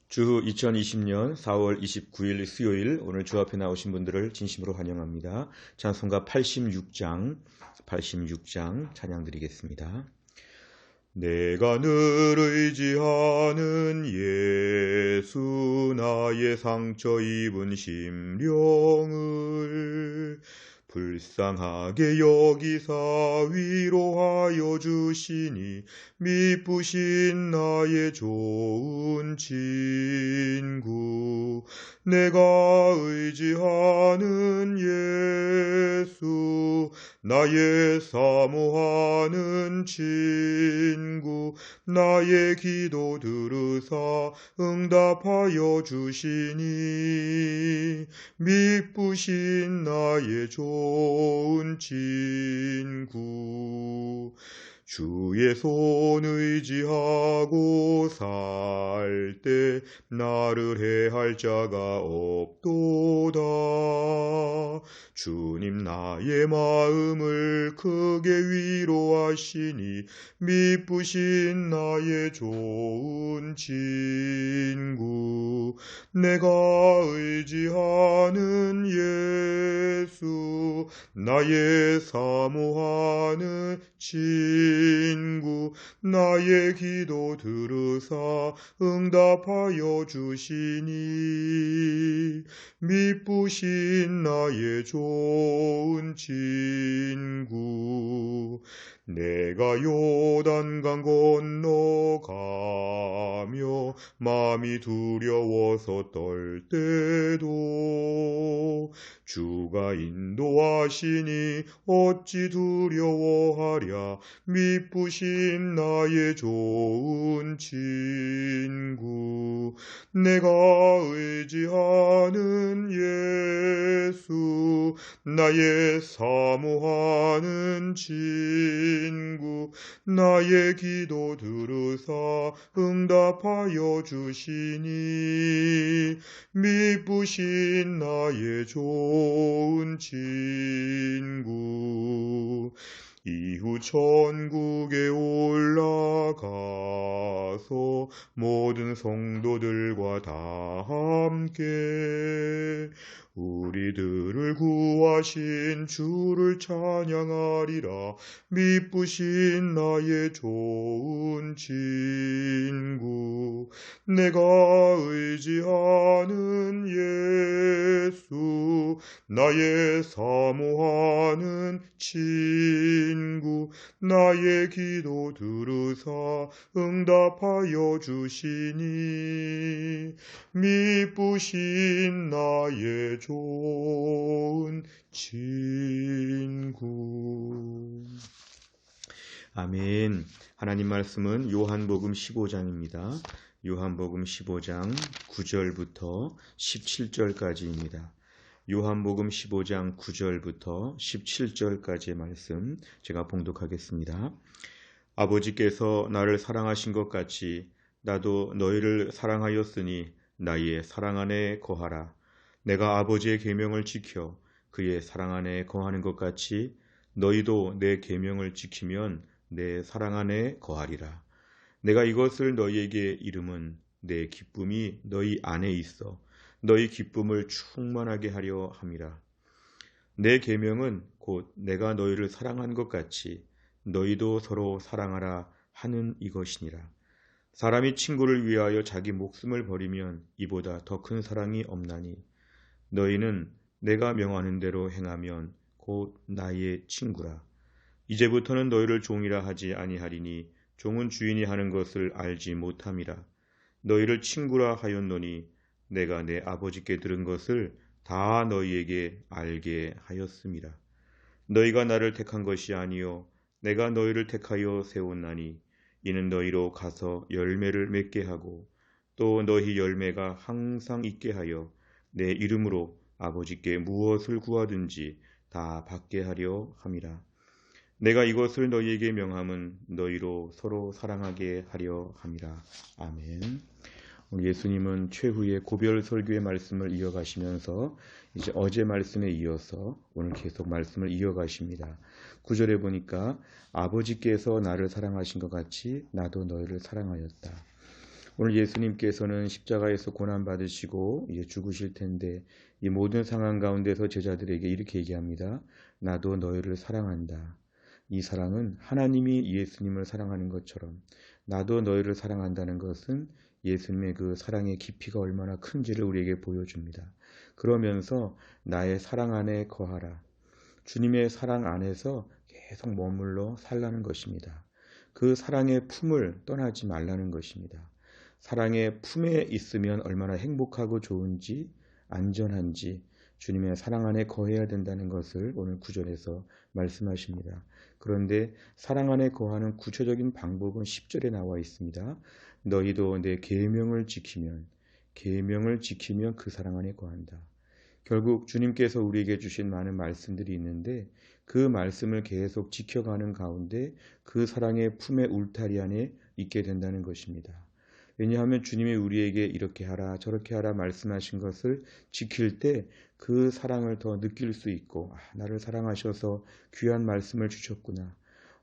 주 2020년 4월 29일 수요일 오늘 주 앞에 나오신 분들을 진심으로 환영합니다. 찬송가 86장 찬양 드리겠습니다. 내가 늘 의지하는 예수 나의 상처 입은 심령을 불쌍하게 여기사 위로하여 주시니 미쁘신 나의 좋은 친구 내가 의지하는 예수 나의 사모하는 친구 나의 기도 들으사 응답하여 주시니 미쁘신 나의 좋은 친구 주의 손 의지하고 살 때 나를 해할 자가 없도다. 주님 나의 마음을 크게 위로하시니 미쁘신 나의 좋은 친구 내가 의지하는 예수 나의 사모하는 친구 나의 기도 들으사 응답하여 주시니 미쁘신 나의 좋은 친구 내가 요단강 건너가며 마음이 두려워서 떨 때도 주가 인도하시니 어찌 두려워하랴 미쁘신 나의 좋은 친구 내가 의지하는 예수 나의 사모하는 친구 나의 기도 들으사 응답하여 주시니 미쁘신 나의 좋은 친구 이후 천국에 올라가서 모든 성도들과 다 함께 우리들을 구하신 주를 찬양하리라 미쁘신 나의 좋은 친구 내가 의지하는 예수 나의 사모하는 친구 나의 기도 들으사 응답하여 주시니 미쁘신 나의 좋은 친구. 아멘. 하나님 말씀은 요한복음 15장입니다. 요한복음 15장 9절부터 17절까지입니다. 요한복음 15장 9절부터 17절까지의 말씀 제가 봉독하겠습니다. 아버지께서 나를 사랑하신 것 같이 나도 너희를 사랑하였으니 나의 사랑 안에 거하라. 내가 아버지의 계명을 지켜 그의 사랑 안에 거하는 것 같이 너희도 내 계명을 지키면 내 사랑 안에 거하리라. 내가 이것을 너희에게 이름은 내 기쁨이 너희 안에 있어 너희 기쁨을 충만하게 하려 함이라. 내 계명은 곧 내가 너희를 사랑한 것 같이 너희도 서로 사랑하라 하는 이것이니라. 사람이 친구를 위하여 자기 목숨을 버리면 이보다 더 큰 사랑이 없나니 너희는 내가 명하는 대로 행하면 곧 나의 친구라. 이제부터는 너희를 종이라 하지 아니하리니 종은 주인이 하는 것을 알지 못함이라. 너희를 친구라 하였노니 내가 내 아버지께 들은 것을 다 너희에게 알게 하였음이라. 너희가 나를 택한 것이 아니요 내가 너희를 택하여 세웠나니 이는 너희로 가서 열매를 맺게 하고 또 너희 열매가 항상 있게 하여 내 이름으로 아버지께 무엇을 구하든지 다 받게 하려 함이라. 내가 이것을 너희에게 명함은 너희로 서로 사랑하게 하려 함이라. 아멘. 오늘 예수님은 최후의 고별 설교의 말씀을 이어가시면서 이제 어제 말씀에 이어서 오늘 계속 말씀을 이어가십니다. 9절에 보니까 아버지께서 나를 사랑하신 것 같이 나도 너희를 사랑하였다. 오늘 예수님께서는 십자가에서 고난받으시고 이제 죽으실 텐데 이 모든 상황 가운데서 제자들에게 이렇게 얘기합니다. 나도 너희를 사랑한다. 이 사랑은 하나님이 예수님을 사랑하는 것처럼 나도 너희를 사랑한다는 것은 예수님의 그 사랑의 깊이가 얼마나 큰지를 우리에게 보여줍니다. 그러면서 나의 사랑 안에 거하라. 주님의 사랑 안에서 계속 머물러 살라는 것입니다. 그 사랑의 품을 떠나지 말라는 것입니다. 사랑의 품에 있으면 얼마나 행복하고 좋은지 안전한지 주님의 사랑 안에 거해야 된다는 것을 오늘 9절에서 말씀하십니다. 그런데 사랑 안에 거하는 구체적인 방법은 10절에 나와 있습니다. 너희도 내 계명을 지키면 그 사랑 안에 거한다. 결국 주님께서 우리에게 주신 많은 말씀들이 있는데 그 말씀을 계속 지켜가는 가운데 그 사랑의 품의 울타리 안에 있게 된다는 것입니다. 왜냐하면 주님이 우리에게 이렇게 하라 저렇게 하라 말씀하신 것을 지킬 때 그 사랑을 더 느낄 수 있고 나를 사랑하셔서 귀한 말씀을 주셨구나.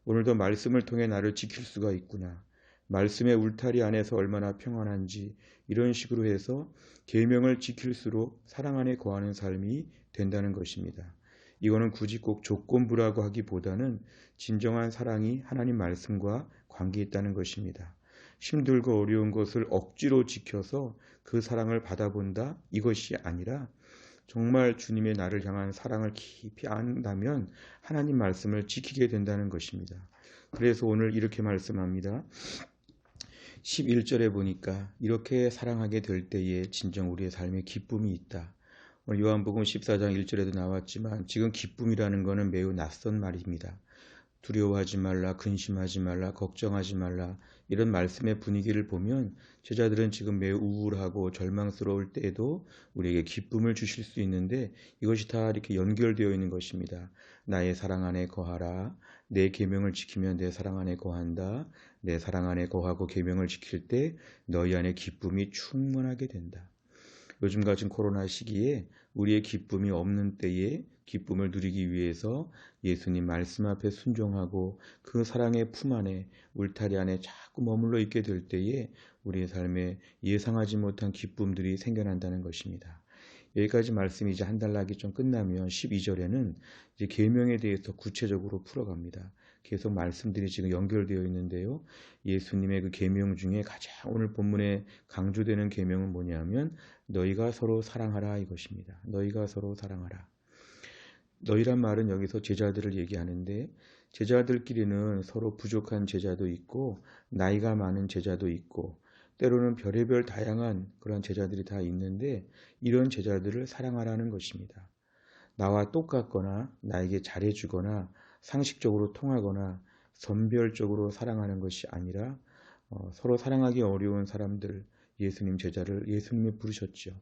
오늘도 말씀을 통해 나를 지킬 수가 있구나. 말씀의 울타리 안에서 얼마나 평안한지 이런 식으로 해서 계명을 지킬수록 사랑 안에 거하는 삶이 된다는 것입니다. 이거는 굳이 꼭 조건부라고 하기보다는 진정한 사랑이 하나님 말씀과 관계 있다는 것입니다. 힘들고 어려운 것을 억지로 지켜서 그 사랑을 받아본다 이것이 아니라 정말 주님의 나를 향한 사랑을 깊이 안다면 하나님 말씀을 지키게 된다는 것입니다. 그래서 오늘 이렇게 말씀합니다. 11절에 보니까 이렇게 사랑하게 될 때에 진정 우리의 삶에 기쁨이 있다. 오늘 요한복음 14장 1절에도 나왔지만 지금 기쁨이라는 것은 매우 낯선 말입니다. 두려워하지 말라, 근심하지 말라, 걱정하지 말라 이런 말씀의 분위기를 보면 제자들은 지금 매우 우울하고 절망스러울 때에도 우리에게 기쁨을 주실 수 있는데 이것이 다 이렇게 연결되어 있는 것입니다. 나의 사랑 안에 거하라. 내 계명을 지키면 내 사랑 안에 거한다. 내 사랑 안에 거하고 계명을 지킬 때 너희 안에 기쁨이 충만하게 된다. 요즘 같은 코로나 시기에 우리의 기쁨이 없는 때에 기쁨을 누리기 위해서 예수님 말씀 앞에 순종하고 그 사랑의 품 안에 울타리 안에 자꾸 머물러 있게 될 때에 우리의 삶에 예상하지 못한 기쁨들이 생겨난다는 것입니다. 여기까지 말씀이 이제 한 단락이 좀 끝나면 12절에는 이제 계명에 대해서 구체적으로 풀어갑니다. 계속 말씀들이 지금 연결되어 있는데요. 예수님의 그 계명 중에 가장 오늘 본문에 강조되는 계명은 뭐냐면 너희가 서로 사랑하라 이것입니다. 너희가 서로 사랑하라. 너희란 말은 여기서 제자들을 얘기하는데 제자들끼리는 서로 부족한 제자도 있고 나이가 많은 제자도 있고 때로는 별의별 다양한 그런 제자들이 다 있는데 이런 제자들을 사랑하라는 것입니다. 나와 똑같거나 나에게 잘해주거나 상식적으로 통하거나 선별적으로 사랑하는 것이 아니라 서로 사랑하기 어려운 사람들 예수님 제자를 예수님이 부르셨죠.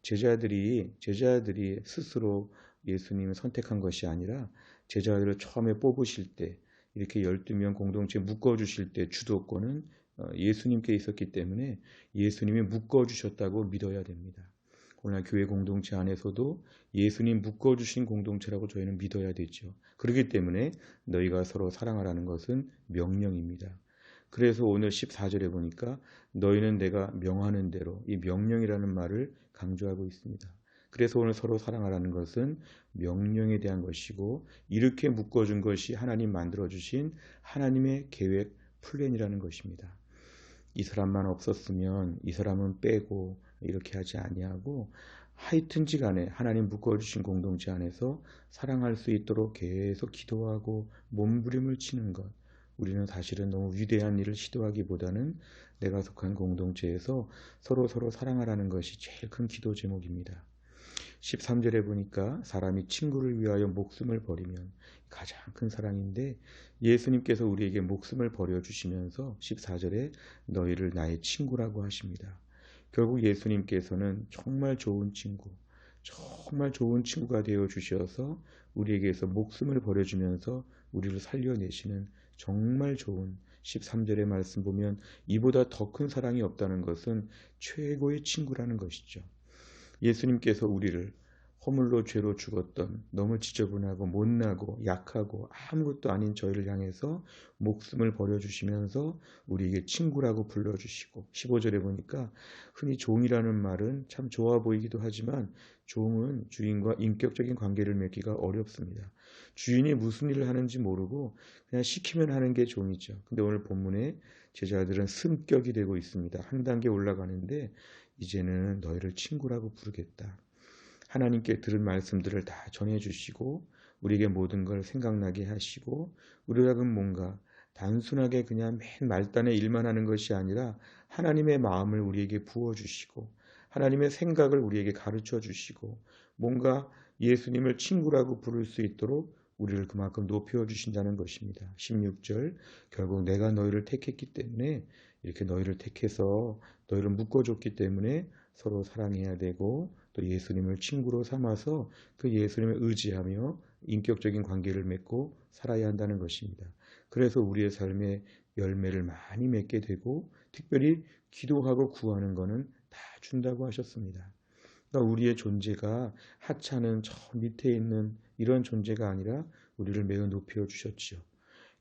제자들이 스스로 예수님을 선택한 것이 아니라 제자들을 처음에 뽑으실 때 이렇게 12명 공동체에 묶어주실 때 주도권은 예수님께 있었기 때문에 예수님이 묶어주셨다고 믿어야 됩니다. 오늘 교회 공동체 안에서도 예수님 묶어주신 공동체라고 저희는 믿어야 되죠. 그렇기 때문에 너희가 서로 사랑하라는 것은 명령입니다. 그래서 오늘 14절에 보니까 너희는 내가 명하는 대로 이 명령이라는 말을 강조하고 있습니다. 그래서 오늘 서로 사랑하라는 것은 명령에 대한 것이고 이렇게 묶어준 것이 하나님 만들어주신 하나님의 계획 플랜이라는 것입니다. 이 사람만 없었으면 이 사람은 빼고 이렇게 하지 아니하고 하여튼지 간에 하나님 묶어주신 공동체 안에서 사랑할 수 있도록 계속 기도하고 몸부림을 치는 것. 우리는 사실은 너무 위대한 일을 시도하기보다는 내가 속한 공동체에서 서로 사랑하라는 것이 제일 큰 기도 제목입니다. 13절에 보니까 사람이 친구를 위하여 목숨을 버리면 가장 큰 사랑인데 예수님께서 우리에게 목숨을 버려주시면서 14절에 너희를 나의 친구라고 하십니다. 결국 예수님께서는 정말 좋은 친구가 되어 주셔서 우리에게서 목숨을 버려주면서 우리를 살려내시는 정말 좋은 13절의 말씀 보면 이보다 더 큰 사랑이 없다는 것은 최고의 친구라는 것이죠. 예수님께서 우리를 허물로 죄로 죽었던 너무 지저분하고 못나고 약하고 아무것도 아닌 저희를 향해서 목숨을 버려주시면서 우리에게 친구라고 불러주시고 15절에 보니까 흔히 종이라는 말은 참 좋아 보이기도 하지만 종은 주인과 인격적인 관계를 맺기가 어렵습니다. 주인이 무슨 일을 하는지 모르고 그냥 시키면 하는 게 종이죠. 근데 오늘 본문에 제자들은 승격이 되고 있습니다. 한 단계 올라가는데 이제는 너희를 친구라고 부르겠다. 하나님께 들은 말씀들을 다 전해주시고 우리에게 모든 걸 생각나게 하시고 우리가 뭔가 단순하게 그냥 맨 말단에 일만 하는 것이 아니라 하나님의 마음을 우리에게 부어주시고 하나님의 생각을 우리에게 가르쳐 주시고 뭔가 예수님을 친구라고 부를 수 있도록 우리를 그만큼 높여주신다는 것입니다. 16절 결국 내가 너희를 택했기 때문에 이렇게 너희를 택해서 너희를 묶어줬기 때문에 서로 사랑해야 되고 또 예수님을 친구로 삼아서 그 예수님을 의지하며 인격적인 관계를 맺고 살아야 한다는 것입니다. 그래서 우리의 삶의 열매를 많이 맺게 되고 특별히 기도하고 구하는 것은 다 준다고 하셨습니다. 그러니까 우리의 존재가 하찮은 저 밑에 있는 이런 존재가 아니라 우리를 매우 높여 주셨지요.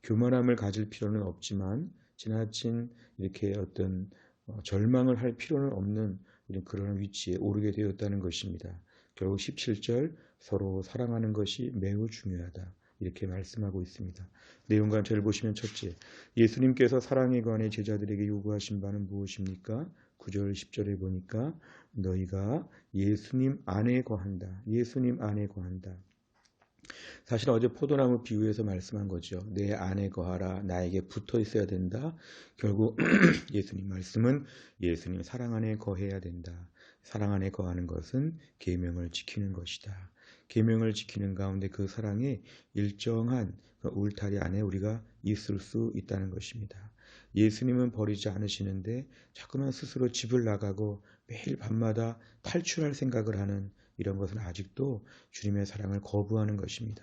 교만함을 가질 필요는 없지만 지나친 이렇게 어떤 절망을 할 필요는 없는 그런 위치에 오르게 되었다는 것입니다. 결국 17절 서로 사랑하는 것이 매우 중요하다. 이렇게 말씀하고 있습니다. 내용 관찰을 보시면 첫째, 예수님께서 사랑에 관해 제자들에게 요구하신 바는 무엇입니까? 9절 10절에 보니까 너희가 예수님 안에 거한다. 예수님 안에 거한다. 사실 어제 포도나무 비유에서 말씀한 거죠. 내 안에 거하라. 나에게 붙어 있어야 된다. 결국 예수님 말씀은 예수님 사랑 안에 거해야 된다. 사랑 안에 거하는 것은 계명을 지키는 것이다. 계명을 지키는 가운데 그 사랑에 일정한 울타리 안에 우리가 있을 수 있다는 것입니다. 예수님은 버리지 않으시는데 자꾸만 스스로 집을 나가고 매일 밤마다 탈출할 생각을 하는 이런 것은 아직도 주님의 사랑을 거부하는 것입니다.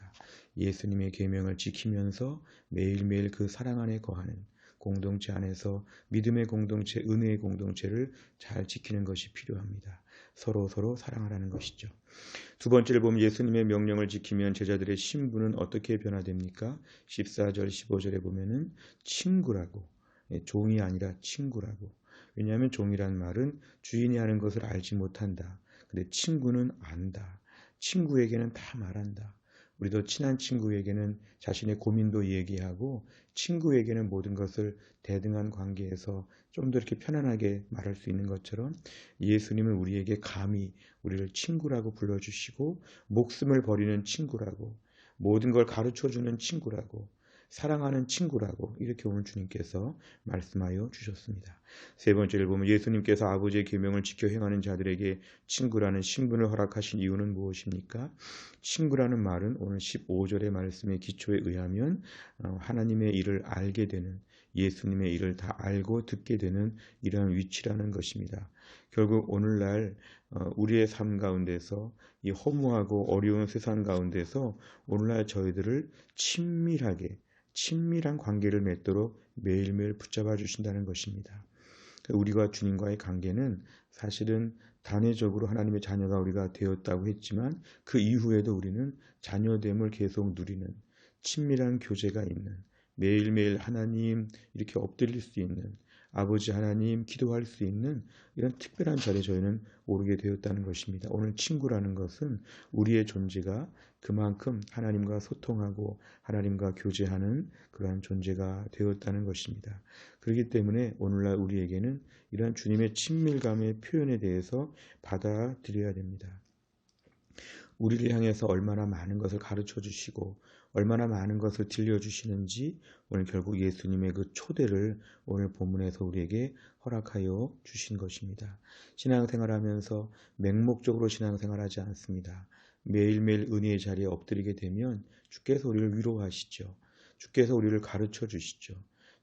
예수님의 계명을 지키면서 매일매일 그 사랑 안에 거하는 공동체 안에서 믿음의 공동체, 은혜의 공동체를 잘 지키는 것이 필요합니다. 서로 사랑하라는 것이죠. 두 번째를 보면 예수님의 명령을 지키면 제자들의 신분은 어떻게 변화됩니까? 14절, 15절에 보면은 친구라고, 종이 아니라 친구라고. 왜냐하면 종이란 말은 주인이 하는 것을 알지 못한다. 근데 친구는 안다. 친구에게는 다 말한다. 우리도 친한 친구에게는 자신의 고민도 얘기하고 친구에게는 모든 것을 대등한 관계에서 좀 더 이렇게 편안하게 말할 수 있는 것처럼 예수님은 우리에게 감히 우리를 친구라고 불러주시고 목숨을 버리는 친구라고 모든 걸 가르쳐주는 친구라고 사랑하는 친구라고 이렇게 오늘 주님께서 말씀하여 주셨습니다. 세 번째를 보면 예수님께서 아버지의 계명을 지켜 행하는 자들에게 친구라는 신분을 허락하신 이유는 무엇입니까? 친구라는 말은 오늘 15절의 말씀의 기초에 의하면 하나님의 일을 알게 되는 예수님의 일을 다 알고 듣게 되는 이러한 위치라는 것입니다. 결국 오늘날 우리의 삶 가운데서 이 허무하고 어려운 세상 가운데서 오늘날 저희들을 친밀한 관계를 맺도록 매일매일 붙잡아 주신다는 것입니다. 우리와 주님과의 관계는 사실은 단회적으로 하나님의 자녀가 우리가 되었다고 했지만 그 이후에도 우리는 자녀됨을 계속 누리는 친밀한 교제가 있는 매일매일 하나님 이렇게 엎드릴 수 있는 아버지 하나님 기도할 수 있는 이런 특별한 자리에 저희는 오르게 되었다는 것입니다. 오늘 친구라는 것은 우리의 존재가 그만큼 하나님과 소통하고 하나님과 교제하는 그러한 존재가 되었다는 것입니다. 그렇기 때문에 오늘날 우리에게는 이러한 주님의 친밀감의 표현에 대해서 받아들여야 됩니다. 우리를 향해서 얼마나 많은 것을 가르쳐 주시고 얼마나 많은 것을 들려주시는지 오늘 결국 예수님의 그 초대를 오늘 본문에서 우리에게 허락하여 주신 것입니다. 신앙생활하면서 맹목적으로 신앙생활하지 않습니다. 매일매일 은혜의 자리에 엎드리게 되면 주께서 우리를 위로하시죠. 주께서 우리를 가르쳐 주시죠.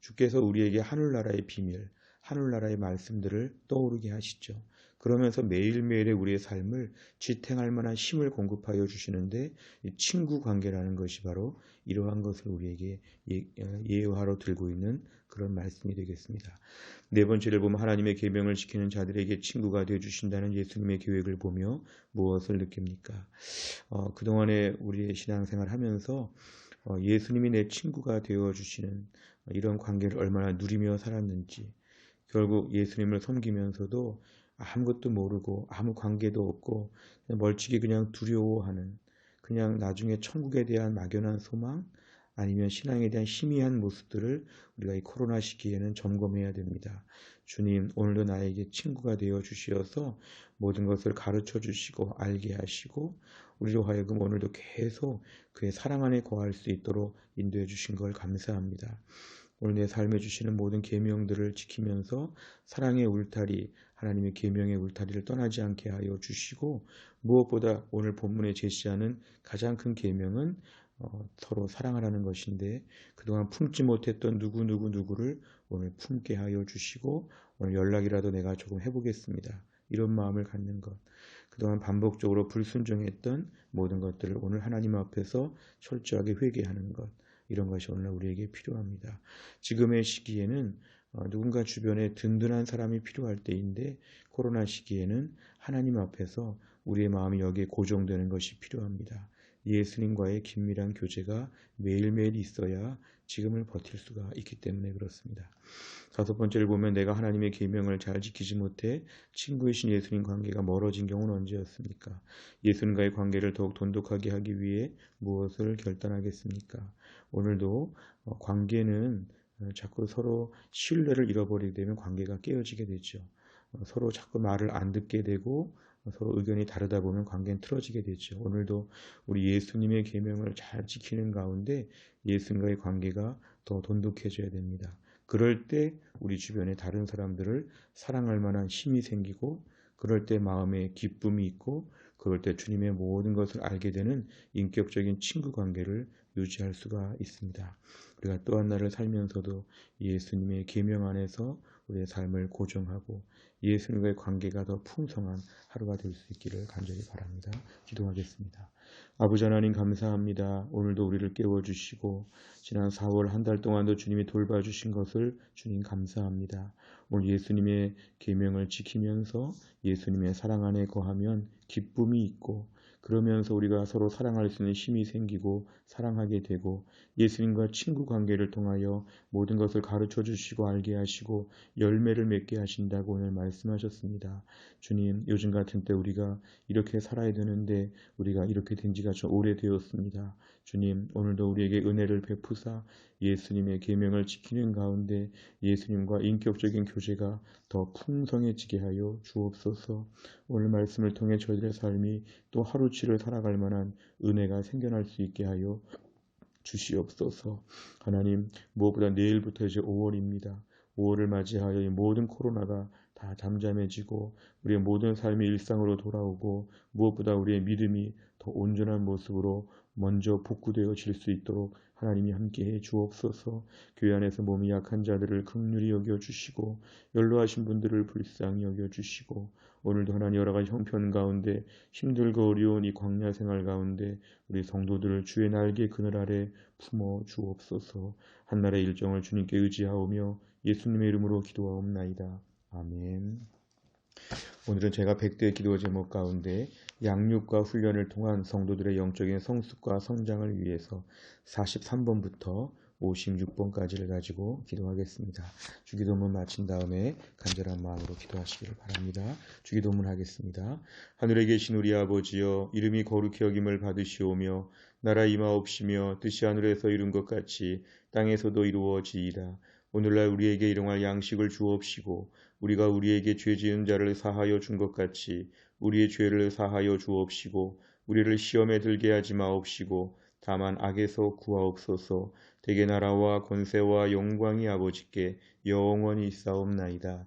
주께서 우리에게 하늘나라의 비밀, 하늘나라의 말씀들을 떠오르게 하시죠. 그러면서 매일매일의 우리의 삶을 지탱할 만한 힘을 공급하여 주시는데 이 친구 관계라는 것이 바로 이러한 것을 우리에게 예화로 들고 있는 그런 말씀이 되겠습니다. 네 번째를 보면 하나님의 계명을 지키는 자들에게 친구가 되어주신다는 예수님의 계획을 보며 무엇을 느낍니까? 그동안에 우리의 신앙생활 하면서 예수님이 내 친구가 되어주시는 이런 관계를 얼마나 누리며 살았는지, 결국 예수님을 섬기면서도 아무것도 모르고 아무 관계도 없고 그냥 멀찍이 그냥 두려워하는, 그냥 나중에 천국에 대한 막연한 소망, 아니면 신앙에 대한 희미한 모습들을 우리가 이 코로나 시기에는 점검해야 됩니다. 주님, 오늘도 나에게 친구가 되어 주시어서 모든 것을 가르쳐 주시고 알게 하시고 우리로 하여금 오늘도 계속 그의 사랑 안에 거할 수 있도록 인도해 주신 걸 감사합니다. 오늘 내 삶에 주시는 모든 계명들을 지키면서 사랑의 울타리, 하나님의 계명의 울타리를 떠나지 않게 하여 주시고, 무엇보다 오늘 본문에 제시하는 가장 큰 계명은 서로 사랑하라는 것인데, 그동안 품지 못했던 누구를 오늘 품게 하여 주시고, 오늘 연락이라도 내가 조금 해보겠습니다, 이런 마음을 갖는 것, 그동안 반복적으로 불순종했던 모든 것들을 오늘 하나님 앞에서 철저하게 회개하는 것, 이런 것이 오늘 우리에게 필요합니다. 지금의 시기에는 누군가 주변에 든든한 사람이 필요할 때인데, 코로나 시기에는 하나님 앞에서 우리의 마음이 여기에 고정되는 것이 필요합니다. 예수님과의 긴밀한 교제가 매일매일 있어야 지금을 버틸 수가 있기 때문에 그렇습니다. 다섯 번째를 보면 내가 하나님의 계명을 잘 지키지 못해 친구이신 예수님 관계가 멀어진 경우는 언제였습니까? 예수님과의 관계를 더욱 돈독하게 하기 위해 무엇을 결단하겠습니까? 오늘도 관계는 자꾸 서로 신뢰를 잃어버리게 되면 관계가 깨어지게 되죠. 서로 자꾸 말을 안 듣게 되고 서로 의견이 다르다 보면 관계는 틀어지게 되죠. 오늘도 우리 예수님의 계명을 잘 지키는 가운데 예수님과의 관계가 더 돈독해져야 됩니다. 그럴 때 우리 주변의 다른 사람들을 사랑할 만한 힘이 생기고, 그럴 때 마음에 기쁨이 있고, 그럴 때 주님의 모든 것을 알게 되는 인격적인 친구 관계를 유지할 수가 있습니다. 우리가 또 하나를 살면서도 예수님의 계명 안에서 우리의 삶을 고정하고 예수님과의 관계가 더 풍성한 하루가 될 수 있기를 간절히 바랍니다. 기도하겠습니다. 아버지 하나님 감사합니다. 오늘도 우리를 깨워주시고 지난 4월 한 달 동안도 주님이 돌봐주신 것을 주님 감사합니다. 오늘 예수님의 계명을 지키면서 예수님의 사랑 안에 거하면 기쁨이 있고, 그러면서 우리가 서로 사랑할 수 있는 힘이 생기고 사랑하게 되고, 예수님과 친구 관계를 통하여 모든 것을 가르쳐 주시고 알게 하시고 열매를 맺게 하신다고 오늘 말씀하셨습니다. 주님, 요즘 같은 때 우리가 이렇게 살아야 되는데 우리가 이렇게 된 지가 좀 오래되었습니다. 주님, 오늘도 우리에게 은혜를 베푸사 예수님의 계명을 지키는 가운데 예수님과 인격적인 교제가 더 풍성해지게 하여 주옵소서. 오늘 말씀을 통해 저희들의 삶이 또 하루치를 살아갈 만한 은혜가 생겨날 수 있게 하여 주시옵소서. 하나님, 무엇보다 내일부터 이제 5월입니다. 5월을 맞이하여 이 모든 코로나가 다 잠잠해지고 우리의 모든 삶이 일상으로 돌아오고, 무엇보다 우리의 믿음이 더 온전한 모습으로 먼저 복구되어질 수 있도록 하나님이 함께해 주옵소서. 교회 안에서 몸이 약한 자들을 긍휼히 여겨주시고 연로하신 분들을 불쌍히 여겨주시고, 오늘도 하나님 여러 가지 형편 가운데 힘들고 어려운 이 광야 생활 가운데 우리 성도들을 주의 날개 그늘 아래 품어 주옵소서. 한날의 일정을 주님께 의지하오며 예수님의 이름으로 기도하옵나이다. 아멘. 오늘은 제가 100대 기도 제목 가운데 양육과 훈련을 통한 성도들의 영적인 성숙과 성장을 위해서 43번부터 56번까지를 가지고 기도하겠습니다. 주기도문 마친 다음에 간절한 마음으로 기도하시기를 바랍니다. 주기도문 하겠습니다. 하늘에 계신 우리 아버지여, 이름이 거룩히 여김을 받으시오며 나라 임하옵시며 뜻이 하늘에서 이룬 것 같이 땅에서도 이루어지이다. 오늘날 우리에게 일용할 양식을 주옵시고 우리가 우리에게 죄 지은 자를 사하여 준 것 같이 우리의 죄를 사하여 주옵시고 우리를 시험에 들게 하지 마옵시고 다만 악에서 구하옵소서. 대개 나라와 권세와 영광이 아버지께 영원히 있사옵나이다.